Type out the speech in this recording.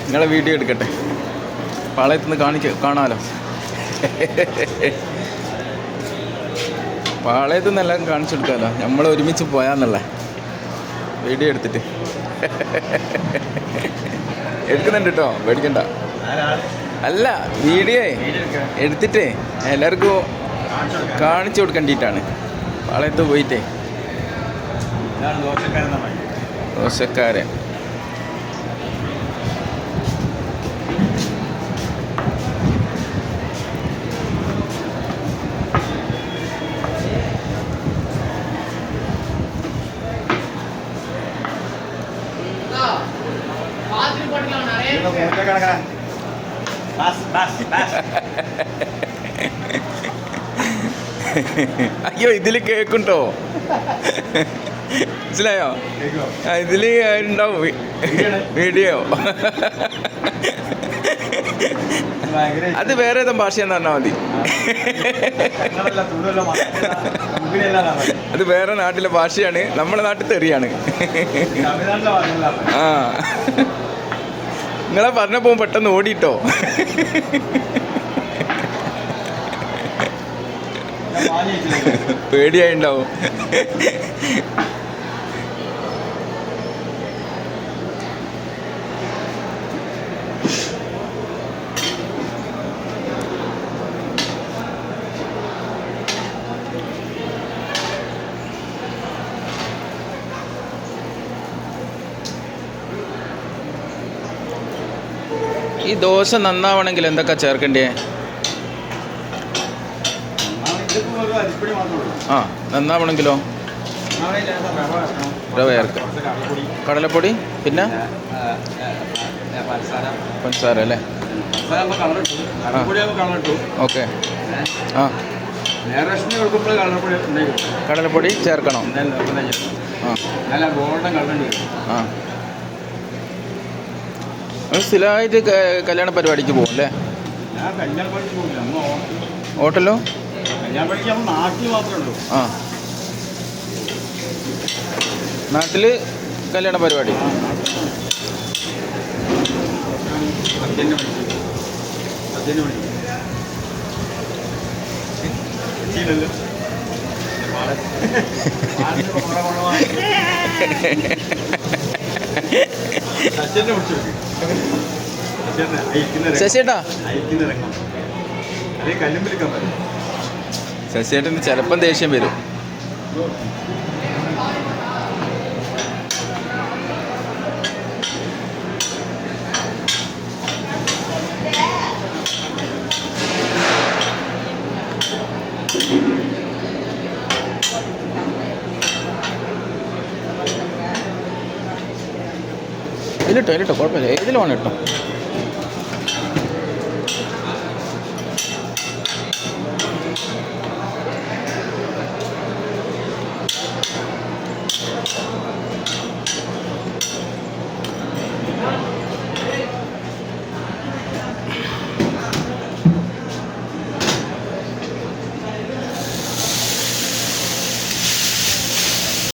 നിങ്ങളെ വീഡിയോ എടുക്കട്ടെ, പാളയത്തുനിന്ന് കാണാമല്ലോ. പാളയത്തുനിന്ന് എല്ലാം കാണിച്ചു കൊടുക്കാമല്ലോ, നമ്മൾ ഒരുമിച്ച് പോയാന്നല്ല വീഡിയോ എടുത്തിട്ട്. എടുക്കുന്നുണ്ട് കേട്ടോ, പേടിക്കണ്ട. അല്ല, വീഡിയോ എടുത്തിട്ടേ എല്ലാവർക്കും കാണിച്ചു കൊടുക്കേണ്ടിയിട്ടാണ്. പാളയത്ത് പോയിട്ടേ ദോശക്കാരൻ. അയ്യോ, ഇതില് കേക്കുണ്ടോ? മനസ്സിലായോ? ഇതില് ഉണ്ടാവും വീഡിയോ. അത് വേറെ ഏതും ഭാഷയെന്ന് പറഞ്ഞാൽ മതി. അത് വേറെ നാട്ടിലെ ഭാഷയാണ്, നമ്മളെ നാട്ടിൽ തെറിയാണ്. ആ, നിങ്ങളെ പറഞ്ഞപ്പോ പെട്ടെന്ന് ഓടിട്ടോ. പേടിയായിണ്ടാവും. ഈ ദോശ നന്നാവണമെങ്കിൽ എന്തൊക്കെ ചേർക്കണ്ടേ? ആ, നന്നാവണമെങ്കിലോ റവ ചേർക്കാം, കടലപ്പൊടി, പിന്നെ പഞ്ചസാര അല്ലേ? ഓക്കെ. ആ, കടലപ്പൊടി ചേർക്കണം. ആ, സ്ഥിരമായിട്ട് കല്യാണ പരിപാടിക്ക് പോകും അല്ലേ? ഹോട്ടലോ? ആ, നാട്ടില് കല്യാണ പരിപാടി. ശശിയേട്ടാ, ശശിയേട്ടന് ചിലപ്പം ദേഷ്യം വരും. ഇതിലിട്ടോ ഇതിലിട്ടോ, കുഴപ്പമില്ല, ഏതിലും വേണം കേട്ടോ.